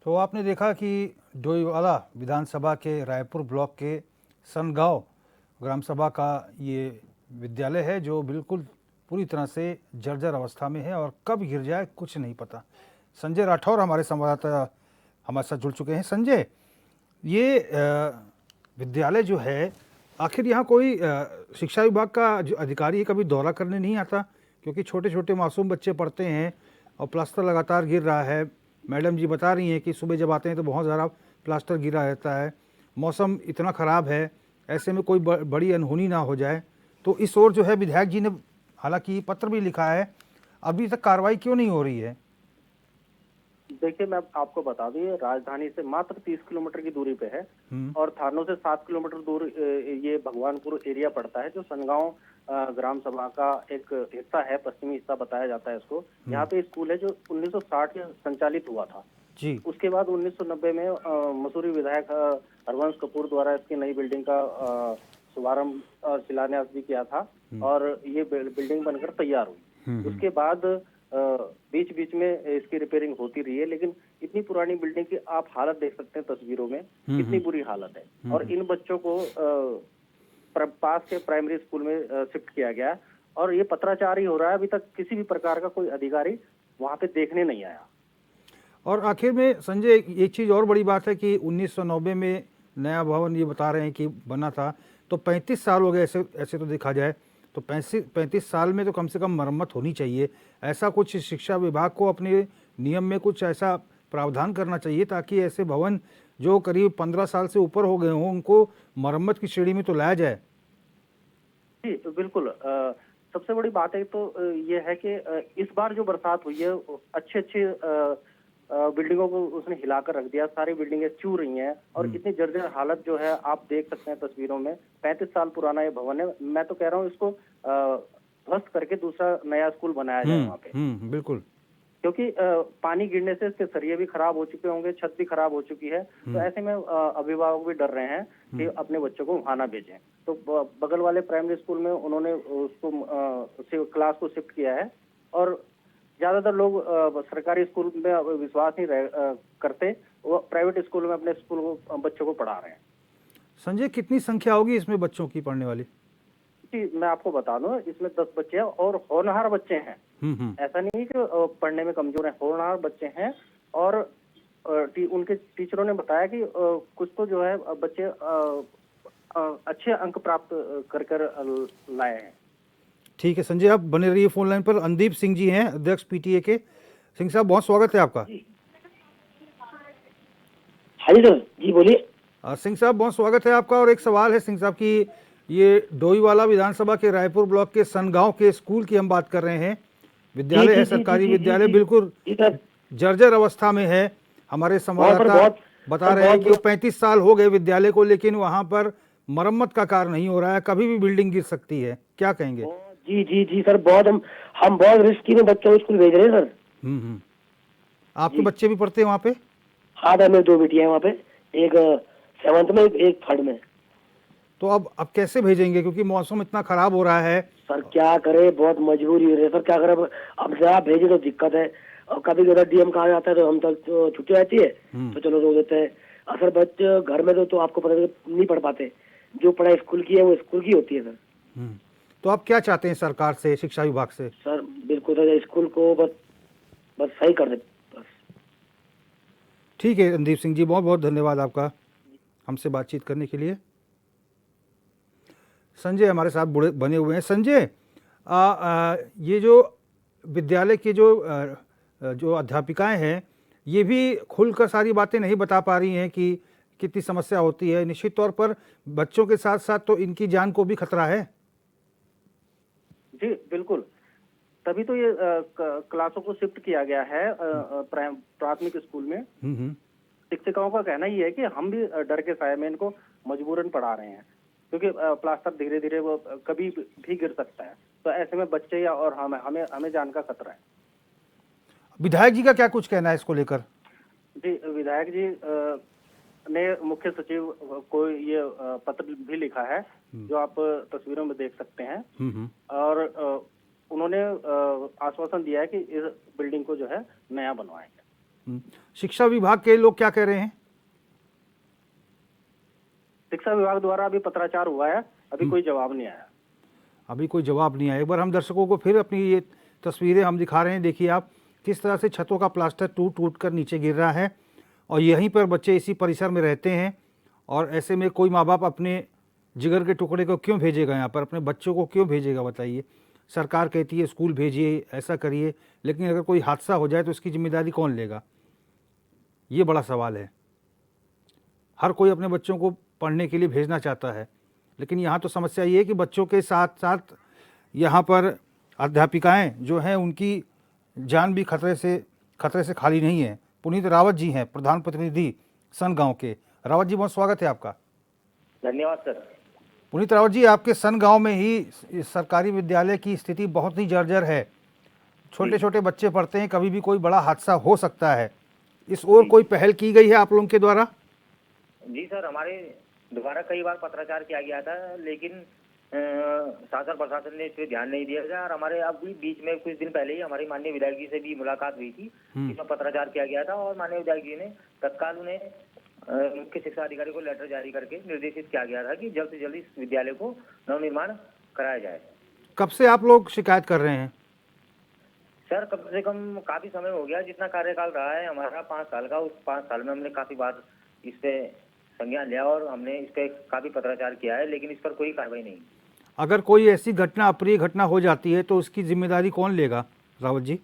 तो आपने देखा कि डोईवाला विधानसभा के रायपुर ब्लॉक के सनगांव ग्राम सभा का ये विद्यालय है जो बिल्कुल पूरी तरह से जर्जर अवस्था में है और कब गिर जाए कुछ नहीं पता। संजय राठौर हमारे संवाददाता हमारे साथ जुड़ चुके हैं। संजय, ये विद्यालय जो है, आखिर यहाँ कोई शिक्षा विभाग का जो अधिकारी कभी दौरा करने नहीं आता? क्योंकि छोटे छोटे मासूम बच्चे पढ़ते हैं और प्लास्टर लगातार गिर रहा है। मैडम जी बता रही हैं कि सुबह जब आते हैं तो बहुत ज़्यादा प्लास्टर गिरा रहता है। मौसम इतना ख़राब है, ऐसे में कोई बड़ी अनहोनी ना हो जाए। तो इस ओर जो है विधायक जी ने हालांकि पत्र भी लिखा है, अभी तक कार्रवाई क्यों नहीं हो रही है? देखिए, मैं आपको बता दूं, ये राजधानी से मात्र 30 किलोमीटर की दूरी पे है और थानों से 7 किलोमीटर दूर ये भगवानपुर एरिया पड़ता है, जो सनगांव ग्राम सभा का एक हिस्सा है, पश्चिमी हिस्सा बताया जाता है इसको। यहाँ पे स्कूल है जो 1960 में संचालित हुआ था जी। उसके बाद 1990 में मसूरी विधायक हरवंश कपूर द्वारा इसकी नई बिल्डिंग का शुभारंभ और शिलान्यास भी किया था और ये बिल्डिंग बनकर तैयार हुई। उसके बाद बीच बीच में इसकी रिपेयरिंग होती रही है, लेकिन इतनी पुरानी बिल्डिंग की आप हालत देख सकते हैं तस्वीरों में, कितनी बुरी हालत है। और इन बच्चों को पास के प्राइमरी स्कूल में शिफ्ट किया गया और ये पत्राचार ही हो रहा है। अभी तक किसी भी प्रकार का कोई अधिकारी वहां पे देखने नहीं आया। और आखिर में संजय, एक चीज़ और बड़ी बात है कि 1990 में नया भवन ये बता रहे हैं कि बना था, तो 35 साल हो गए। ऐसे ऐसे तो देखा जाए तो 35 साल में तो कम से कम मरम्मत होनी चाहिए। ऐसा कुछ शिक्षा विभाग को अपने नियम में कुछ ऐसा प्रावधान करना चाहिए ताकि ऐसे भवन जो करीब 15 साल से ऊपर हो गए हों उनको मरम्मत की श्रेणी में तो लाया जाए। जी बिल्कुल। सबसे बड़ी बात है तो ये है कि इस बार जो बरसात हुई है, अच्छे अच्छे बिल्डिंगों को उसने हिलाकर रख दिया। सारी बिल्डिंगें चू रही हैं और इतनी जर्जर हालत जो है आप देख सकते हैं तस्वीरों में। 35 साल पुराना ये भवन है। मैं तो कह रहा हूँ इसको ध्वस्त करके दूसरा नया स्कूल बनाया जाए वहाँ पे। बिल्कुल। क्योंकि पानी गिरने से इसके सरिये भी खराब हो चुके होंगे, छत भी खराब हो चुकी है। तो ऐसे में अभिभावक भी डर रहे हैं कि अपने बच्चों को वहां ना भेजें। तो बगल वाले प्राइमरी स्कूल में उन्होंने उसको क्लास को शिफ्ट किया है और ज्यादातर लोग सरकारी स्कूल में विश्वास नहीं करते, वो प्राइवेट स्कूल में अपने स्कूल को बच्चों को पढ़ा रहे हैं। संजय, कितनी संख्या होगी इसमें बच्चों की पढ़ने वाली? जी मैं आपको बता दूं, इसमें 10 बच्चे हैं और होनहार बच्चे हैं। ऐसा नहीं है कि पढ़ने में कमजोर है, होनहार बच्चे हैं। और उनके टीचरों ने बताया कि कुछ तो जो है बच्चे अच्छे अंक प्राप्त कर कर लाए हैं। ठीक है संजय, आप बने रहिए फोन लाइन पर। अंदीप सिंह जी हैं, अध्यक्ष पीटीए के। सिंह साहब, बहुत स्वागत है आपका। हाँ जी सर, जी बोलिए। सिंह साहब, बहुत स्वागत है आपका। और एक सवाल है सिंह साहब की, ये डोईवाला विधानसभा के रायपुर ब्लॉक के सनगांव के स्कूल की हम बात कर रहे हैं। विद्यालय है, सरकारी विद्यालय, बिल्कुल जर्जर अवस्था में है। हमारे संवाददाता बता रहे हैं कि 35 साल हो गए विद्यालय को, लेकिन वहां पर मरम्मत का कार्य नहीं हो रहा है। कभी भी बिल्डिंग गिर सकती है, क्या कहेंगे? जी जी जी सर, बहुत हम बहुत रिस्की में बच्चों को स्कूल भेज रहे हैं सर। आपके बच्चे भी पढ़ते हैं वहाँ पे? हाँ सर, मेरी 2 बेटियां हैं वहाँ पे, एक 7th में, एक 3rd में। तो अब कैसे भेजेंगे, क्योंकि मौसम इतना खराब हो रहा है? सर क्या करे, बहुत मजबूरी हो रही है सर, क्या करे। अब से आप भेजे तो दिक्कत है और कभी कभी डीएम कहा जाता है तो हम तक तो छुट्टी रहती है तो चलो रोक देते हैं। असल बच्चे घर में तो आपको पता नहीं पढ़ पाते। जो पढ़ाई स्कूल की है वो स्कूल की होती है सर। तो आप क्या चाहते हैं सरकार से, शिक्षा विभाग से? सर बिल्कुल सर, स्कूल को बस सही कर दे बस। ठीक है रणदीप सिंह जी, बहुत बहुत धन्यवाद आपका हमसे बातचीत करने के लिए। संजय हमारे साथ बने हुए हैं। संजय, ये जो विद्यालय के जो अध्यापिकाएं हैं, ये भी खुलकर सारी बातें नहीं बता पा रही हैं कि कितनी समस्या होती है। निश्चित तौर पर बच्चों के साथ साथ तो इनकी जान को भी खतरा है। जी बिल्कुल, तभी तो ये क्लासों को शिफ्ट किया गया है प्राथमिक स्कूल में। शिक्षिकाओं का कहना ही है कि हम भी डर के साए में इनको मजबूरन पढ़ा रहे हैं, क्योंकि प्लास्टर धीरे धीरे वो कभी भी गिर सकता है। तो ऐसे में बच्चे या और हमें जान का खतरा है। विधायक जी का क्या कुछ कहना है इसको लेकर? जी, विधायक जी ने मुख्य सचिव को ये पत्र भी लिखा है, जो आप तस्वीरों में देख सकते हैं। और उन्होंने आश्वासन दिया है कि इस बिल्डिंग को जो है नया बनवाएंगे। शिक्षा विभाग के लोग क्या कह रहे हैं? शिक्षा विभाग द्वारा अभी पत्राचार हुआ है, अभी कोई जवाब नहीं आया। अभी कोई जवाब नहीं आया। एक बार हम दर्शकों को फिर अपनी ये तस्वीरें हम दिखा रहे हैं। देखिए आप किस तरह से छतों का प्लास्टर टूट टूट कर नीचे गिर रहा है और यहीं पर बच्चे इसी परिसर में रहते हैं। और ऐसे में कोई माँ बाप अपने जिगर के टुकड़े को क्यों भेजेगा यहाँ पर, अपने बच्चों को क्यों भेजेगा बताइए। सरकार कहती है स्कूल भेजिए, ऐसा करिए, लेकिन अगर कोई हादसा हो जाए तो इसकी जिम्मेदारी कौन लेगा, ये बड़ा सवाल है। हर कोई अपने बच्चों को पढ़ने के लिए भेजना चाहता है, लेकिन यहाँ तो समस्या ये है कि बच्चों के साथ साथ यहाँ पर अध्यापिकाएं जो हैं उनकी जान भी खतरे से खाली नहीं है। पुनीत रावत जी हैं प्रधान प्रतिनिधि सन गांव के। रावत जी, बहुत स्वागत है आपका। धन्यवाद सर। पुनीत रावत जी, आपके सन गांव में ही इस सरकारी विद्यालय की स्थिति बहुत ही जर्जर है। छोटे छोटे बच्चे पढ़ते हैं, कभी भी कोई बड़ा हादसा हो सकता है। इस ओर कोई पहल की गई है आप लोगों के द्वारा? जी सर, हमारे द्वारा कई बार पत्राचार किया गया था, लेकिन शासन प्रशासन ने इस पर ध्यान नहीं दिया गया। और हमारे अभी बीच में कुछ दिन पहले ही हमारी माननीय विधायक जी से भी मुलाकात हुई थी, जिसमें पत्राचार किया गया था और माननीय विधायक जी ने तत्काल उन्हें मुख्य शिक्षा अधिकारी को लेटर जारी करके निर्देशित किया गया था कि जल्द से जल्द इस विद्यालय को नवनिर्माण कराया जाए। कब से आप लोग शिकायत कर रहे हैं? सर, कम से कम काफी समय हो गया। जितना कार्यकाल रहा है हमारा 5 साल का, उस 5 साल में हमने काफी बार इस पे संज्ञान लिया और हमने इस पे काफी पत्राचार किया है, लेकिन इस पर कोई कार्रवाई नहीं। अगर कोई ऐसी घटना, अप्रिय घटना हो जाती है तो उसकी जिम्मेदारी कौन लेगा रावत जी?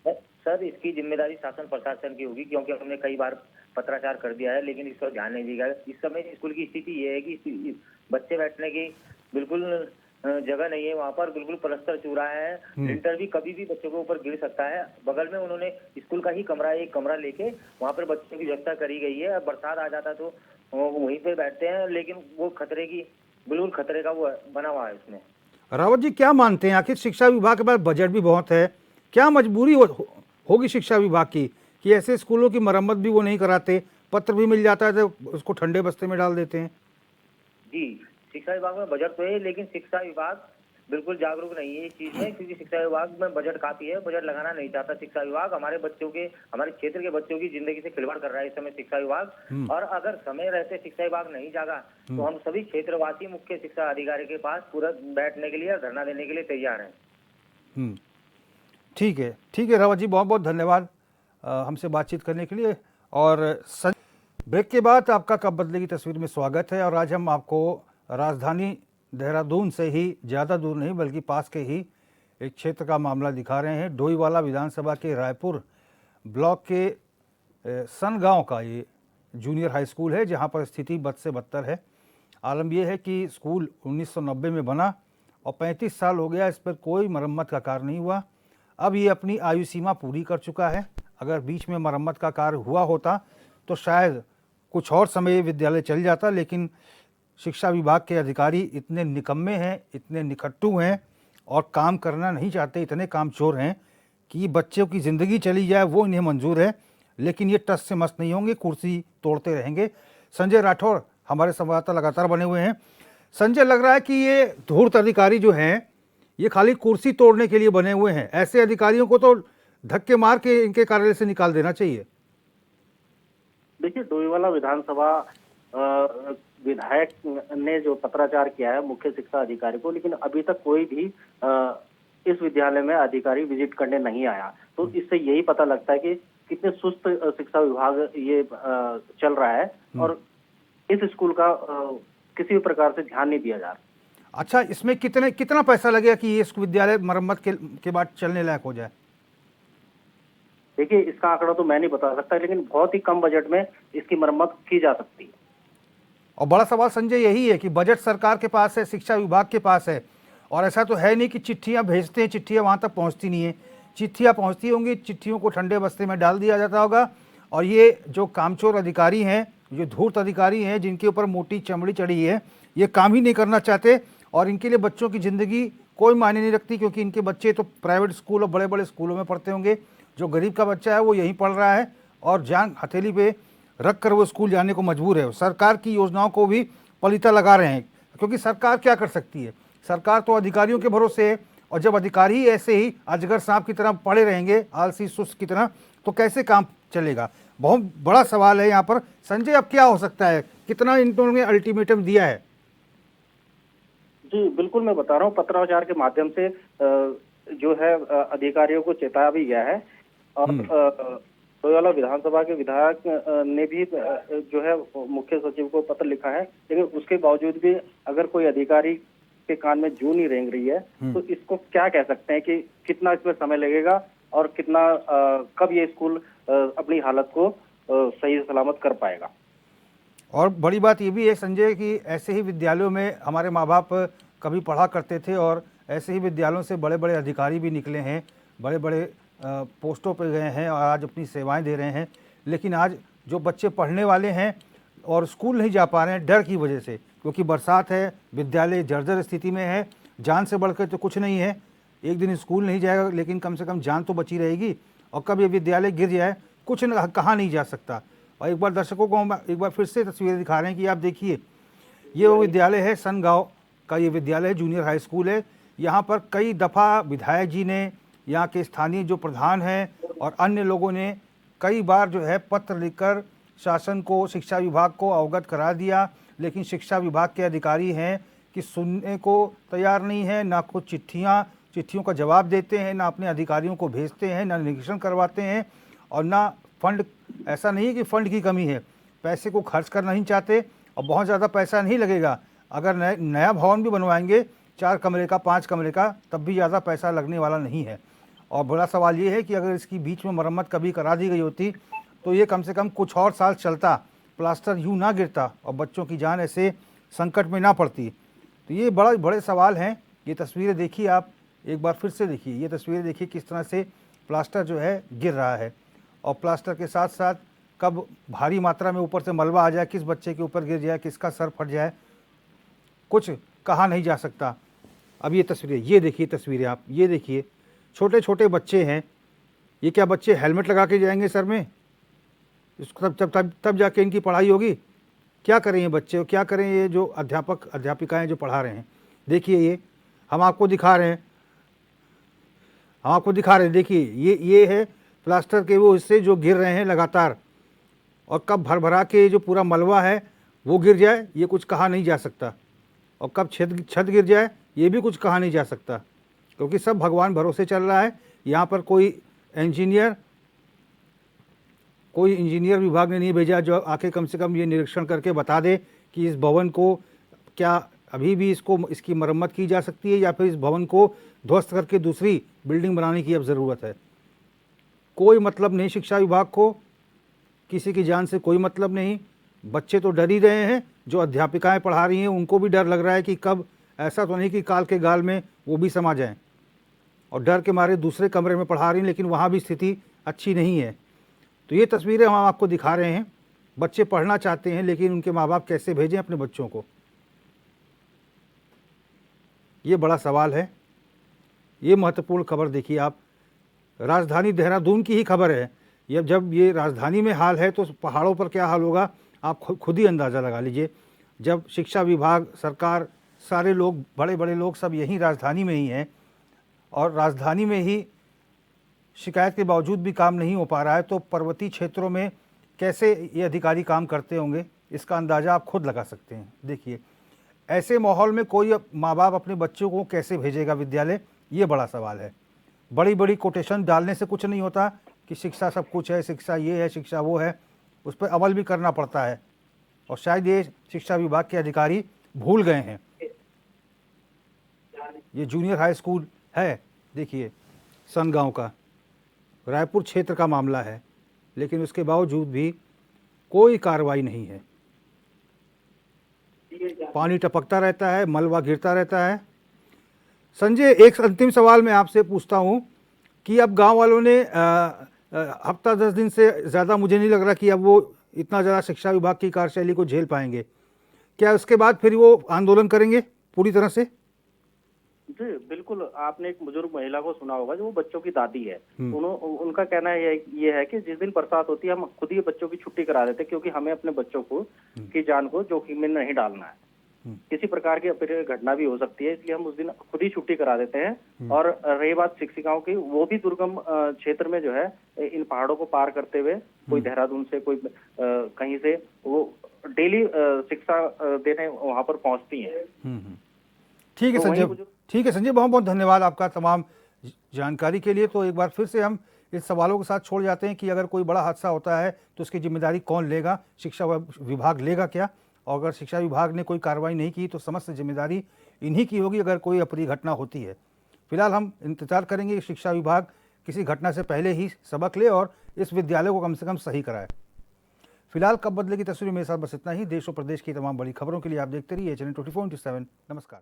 सर, इसकी जिम्मेदारी शासन प्रशासन की होगी, क्योंकि हमने कई बार पत्राचार कर दिया है, लेकिन इस पर ध्यान नहीं दिया गया। इस समय स्कूल की स्थिति ये है कि बच्चे बैठने की बिल्कुल जगह नहीं है। वहाँ पर बिल्कुल प्लास्टर चूरा है, लिंटर भी कभी भी बच्चों के ऊपर गिर सकता है। बगल में उन्होंने स्कूल का ही एक कमरा लेके वहाँ पर बच्चों की व्यवस्था करी गई है। बरसात आ जाता तो वहीं पे बैठते हैं, लेकिन वो बिल्कुल खतरे का वो बना हुआ है उसमें। रावत जी, क्या मानते हैं, आखिर शिक्षा विभाग के पास बजट भी बहुत है, क्या मजबूरी होगी शिक्षा विभाग की कि ऐसे स्कूलों की मरम्मत भी वो नहीं कराते? पत्र भी मिल जाता है तो उसको ठंडे बस्ते में डाल देते हैं। जी, शिक्षा विभाग में बजट तो है, लेकिन शिक्षा विभाग बिल्कुल जागरूक नहीं है इस चीज में, क्योंकि शिक्षा विभाग में बजट काफी है, बजट लगाना नहीं चाहता शिक्षा विभाग। हमारे क्षेत्र के बच्चों की जिंदगी से खिलवाड़ कर रहा है इस समय शिक्षा विभाग। और अगर समय रहते शिक्षा विभाग नहीं जागा तो हम सभी क्षेत्रवासी मुख्य शिक्षा अधिकारी के पास पूरा बैठने के लिए, धरना देने के लिए तैयार हैं। ठीक है रावत जी, बहुत बहुत धन्यवाद हमसे बातचीत करने के लिए। और ब्रेक के बाद आपका कब बदलेगी तस्वीर में स्वागत है। और आज हम आपको राजधानी देहरादून से ही, ज़्यादा दूर नहीं बल्कि पास के ही एक क्षेत्र का मामला दिखा रहे हैं। डोईवाला विधानसभा के रायपुर ब्लॉक के सन गांव का ये जूनियर हाई स्कूल है, जहां पर स्थिति बद से बदतर है। आलम यह है कि स्कूल 1990 में बना और 35 साल हो गया, इस पर कोई मरम्मत का कार्य नहीं हुआ। अब ये अपनी आयु सीमा पूरी कर चुका है। अगर बीच में मरम्मत का कार्य हुआ होता तो शायद कुछ और समय विद्यालय चल जाता, लेकिन शिक्षा विभाग के अधिकारी इतने निकम्मे हैं, इतने निकट्टू हैं और काम करना नहीं चाहते, इतने कामचोर हैं कि बच्चों की ज़िंदगी चली जाए वो इन्हें मंजूर है, लेकिन ये टस से मस नहीं होंगे, कुर्सी तोड़ते रहेंगे। संजय राठौर हमारे संवाददाता लगातार बने हुए हैं। संजय, लग रहा है कि ये धूर्त अधिकारी जो हैं ये खाली कुर्सी तोड़ने के लिए बने हुए हैं। ऐसे अधिकारियों को तो धक्के मार के इनके कार्यालय से निकाल देना चाहिए। देखिए, डोईवाला विधानसभा विधायक ने जो पत्राचार किया है मुख्य शिक्षा अधिकारी को, लेकिन अभी तक कोई भी इस विद्यालय में अधिकारी विजिट करने नहीं आया। तो इससे यही पता लगता है कि कितने सुस्त शिक्षा विभाग ये चल रहा है और इस स्कूल का किसी भी प्रकार से ध्यान नहीं दिया जा रहा। अच्छा, इसमें कितना पैसा लगेगा कि ये विद्यालय मरम्मत के बाद चलने लायक हो जाए? देखिए, इसका आंकड़ा तो मैं नहीं बता सकता, लेकिन बहुत ही कम बजट में इसकी मरम्मत की जा सकती है। और बड़ा सवाल संजय यही है कि बजट सरकार के पास है, शिक्षा विभाग के पास है, और ऐसा तो है नहीं कि चिट्ठियां भेजते हैं, चिट्ठियां वहां तक पहुंचती नहीं है। चिट्ठियां पहुंचती होंगी, चिट्ठियों को ठंडे बस्ते में डाल दिया जाता होगा। और ये जो कामचोर अधिकारी हैं, जो धूर्त अधिकारी हैं, जिनके ऊपर मोटी चमड़ी चढ़ी है, ये काम ही नहीं करना चाहते और इनके लिए बच्चों की ज़िंदगी कोई मायने नहीं रखती, क्योंकि इनके बच्चे तो प्राइवेट स्कूल और बड़े बड़े स्कूलों में पढ़ते होंगे। जो गरीब का बच्चा है वो यहीं पढ़ रहा है और जान हथेली पे रख कर वो स्कूल जाने को मजबूर है। सरकार की योजनाओं को भी पलीता लगा रहे हैं, क्योंकि सरकार क्या कर सकती है? सरकार तो अधिकारियों के भरोसे है, और जब अधिकारी ऐसे ही अजगर सांप की तरह पड़े रहेंगे, आलसी सुस्त की तरह, तो कैसे काम चलेगा? बहुत बड़ा सवाल है यहाँ पर संजय। अब क्या हो सकता है, कितना इन्होंने अल्टीमेटम दिया है? जी बिल्कुल, मैं बता रहा हूँ, पत्राचार के माध्यम से जो है अधिकारियों को चेताया भी गया है। और लोहियावाला विधानसभा के विधायक ने भी जो है मुख्य सचिव को पत्र लिखा है, लेकिन उसके बावजूद भी अगर कोई अधिकारी के कान में जू नहीं रेंग रही है तो इसको क्या कह सकते हैं कि कितना इसमें समय लगेगा और कितना कब ये स्कूल अपनी हालत को सही सलामत कर पाएगा। और बड़ी बात ये भी है संजय कि ऐसे ही विद्यालयों में हमारे माँ बाप कभी पढ़ा करते थे और ऐसे ही विद्यालयों से बड़े बड़े अधिकारी भी निकले हैं, बड़े बड़े पोस्टों पर गए हैं और आज अपनी सेवाएं दे रहे हैं। लेकिन आज जो बच्चे पढ़ने वाले हैं और स्कूल नहीं जा पा रहे हैं डर की वजह से, क्योंकि बरसात है, विद्यालय जर्जर स्थिति में है, जान से बढ़कर तो कुछ नहीं है। एक दिन स्कूल नहीं जाएगा लेकिन कम से कम जान तो बची रहेगी, और कब ये विद्यालय गिर जाए कुछ कहा नहीं जा सकता। और एक बार दर्शकों को हम एक बार फिर से तस्वीरें दिखा रहे हैं कि आप देखिए, ये वो विद्यालय है, सनगांव का ये विद्यालय है, जूनियर हाई स्कूल है। यहाँ पर कई दफ़ा विधायक जी ने, यहाँ के स्थानीय जो प्रधान हैं और अन्य लोगों ने कई बार जो है पत्र लिखकर शासन को, शिक्षा विभाग को अवगत करा दिया, लेकिन शिक्षा विभाग के अधिकारी हैं कि सुनने को तैयार नहीं है, ना कुछ चिट्ठियों का जवाब देते हैं, ना अपने अधिकारियों को भेजते हैं, ना निरीक्षण करवाते हैं, और ना फंड। ऐसा नहीं है कि फंड की कमी है, पैसे को खर्च करना नहीं चाहते और बहुत ज़्यादा पैसा नहीं लगेगा। अगर नया भवन भी बनवाएंगे 4 कमरे का, 5 कमरे का, तब भी ज़्यादा पैसा लगने वाला नहीं है। और बड़ा सवाल ये है कि अगर इसकी बीच में मरम्मत कभी करा दी गई होती तो ये कम से कम कुछ और साल चलता, प्लास्टर यूँ ना गिरता और बच्चों की जान ऐसे संकट में ना पड़ती। तो ये बड़े सवाल हैं। ये तस्वीरें देखिए आप, एक बार फिर से देखिए, ये तस्वीरें देखिए किस तरह से प्लास्टर जो है गिर रहा है, और प्लास्टर के साथ साथ कब भारी मात्रा में ऊपर से मलबा आ जाए, किस बच्चे के ऊपर गिर जाए, किसका सर फट जाए, कुछ कहा नहीं जा सकता। अब ये तस्वीरें, ये देखिए तस्वीरें आप, ये देखिए छोटे छोटे बच्चे हैं। ये क्या बच्चे हेलमेट लगा के जाएंगे सर में? इसको तब जाके इनकी पढ़ाई होगी। क्या करें ये बच्चे, क्या करें ये जो अध्यापक अध्यापिकाएं जो पढ़ा रहे हैं? देखिए ये हम आपको दिखा रहे हैं, देखिए ये है प्लास्टर के वो हिस्से जो गिर रहे हैं लगातार, और कब भर के जो पूरा मलबा है वो गिर जाए ये कुछ कहा नहीं जा सकता, और कब छत गिर जाए ये भी कुछ कहा नहीं जा सकता, क्योंकि सब भगवान भरोसे चल रहा है। यहाँ पर कोई इंजीनियर विभाग ने नहीं भेजा जो आके कम से कम ये निरीक्षण करके बता दे कि इस भवन को क्या अभी भी इसकी मरम्मत की जा सकती है या फिर इस भवन को ध्वस्त करके दूसरी बिल्डिंग बनाने की अब ज़रूरत है। कोई मतलब नहीं शिक्षा विभाग को, किसी की जान से कोई मतलब नहीं। बच्चे तो डर ही रहे हैं, जो अध्यापिकाएं पढ़ा रही हैं उनको भी डर लग रहा है कि कब ऐसा तो नहीं कि काल के गाल में वो भी समा जाएं, और डर के मारे दूसरे कमरे में पढ़ा रही हैं, लेकिन वहाँ भी स्थिति अच्छी नहीं है। तो ये तस्वीरें हम आपको दिखा रहे हैं। बच्चे पढ़ना चाहते हैं लेकिन उनके माँ बाप कैसे भेजें अपने बच्चों को, ये बड़ा सवाल है। ये महत्वपूर्ण खबर देखिए आप, राजधानी देहरादून की ही खबर है। जब ये राजधानी में हाल है तो पहाड़ों पर क्या हाल होगा आप खुद ही अंदाज़ा लगा लीजिए। जब शिक्षा विभाग, सरकार, सारे लोग, बड़े बड़े लोग सब यहीं राजधानी में ही हैं, और राजधानी में ही शिकायत के बावजूद भी काम नहीं हो पा रहा है, तो पर्वतीय क्षेत्रों में कैसे ये अधिकारी काम करते होंगे इसका अंदाज़ा आप खुद लगा सकते हैं। देखिए ऐसे माहौल में कोई माँ बाप अपने बच्चों को कैसे भेजेगा विद्यालय, ये बड़ा सवाल है। बड़ी बड़ी कोटेशन डालने से कुछ नहीं होता कि शिक्षा सब कुछ है, शिक्षा ये है, शिक्षा वो है, उस पर अमल भी करना पड़ता है, और शायद ये शिक्षा विभाग के अधिकारी भूल गए हैं। ये जूनियर हाई स्कूल है, देखिए सनगांव का, रायपुर क्षेत्र का मामला है, लेकिन उसके बावजूद भी कोई कार्रवाई नहीं है। पानी टपकता रहता है, मलबा गिरता रहता है। संजय, एक अंतिम सवाल मैं आपसे पूछता हूँ कि अब गांव वालों ने हफ्ता 10 दिन से ज़्यादा मुझे नहीं लग रहा कि अब वो इतना ज़्यादा शिक्षा विभाग की कार्यशैली को झेल पाएंगे। क्या उसके बाद फिर वो आंदोलन करेंगे पूरी तरह से? जी बिल्कुल, आपने एक बुजुर्ग महिला को सुना होगा जो वो बच्चों की दादी है। उनका कहना ये है कि जिस दिन बरसात होती है हम खुद ही बच्चों की छुट्टी करा देते, क्योंकि हमें अपने बच्चों को की जान को जोखिम में नहीं डालना है। किसी प्रकार की अप्रिय घटना भी हो सकती है, इसलिए हम उस दिन खुद ही छुट्टी करा देते हैं। और रही बात शिक्षिकाओं की, वो भी दुर्गम क्षेत्र में जो है इन पहाड़ों को पार करते हुए, कोई देहरादून से, कोई कहीं से, वो डेली शिक्षा देने वहां पर पहुंचती हैं। ठीक है तो वहीं संजय, ठीक है संजय, बहुत बहुत धन्यवाद आपका तमाम जानकारी के लिए। तो एक बार फिर से हम इस सवालों के साथ छोड़ जाते हैं कि अगर कोई बड़ा हादसा होता है तो उसकी जिम्मेदारी कौन लेगा, शिक्षा विभाग लेगा क्या? और अगर शिक्षा विभाग ने कोई कार्रवाई नहीं की तो समस्त जिम्मेदारी इन्हीं की होगी अगर कोई अप्रिय घटना होती है। फिलहाल हम इंतजार करेंगे कि शिक्षा विभाग किसी घटना से पहले ही सबक ले और इस विद्यालय को कम से कम सही कराए। फिलहाल कब बदलेगी तस्वीर, मेरे साथ बस इतना ही। देश और प्रदेश की तमाम बड़ी खबरों के लिए आप देखते रहिए चैनल 24/7। नमस्कार।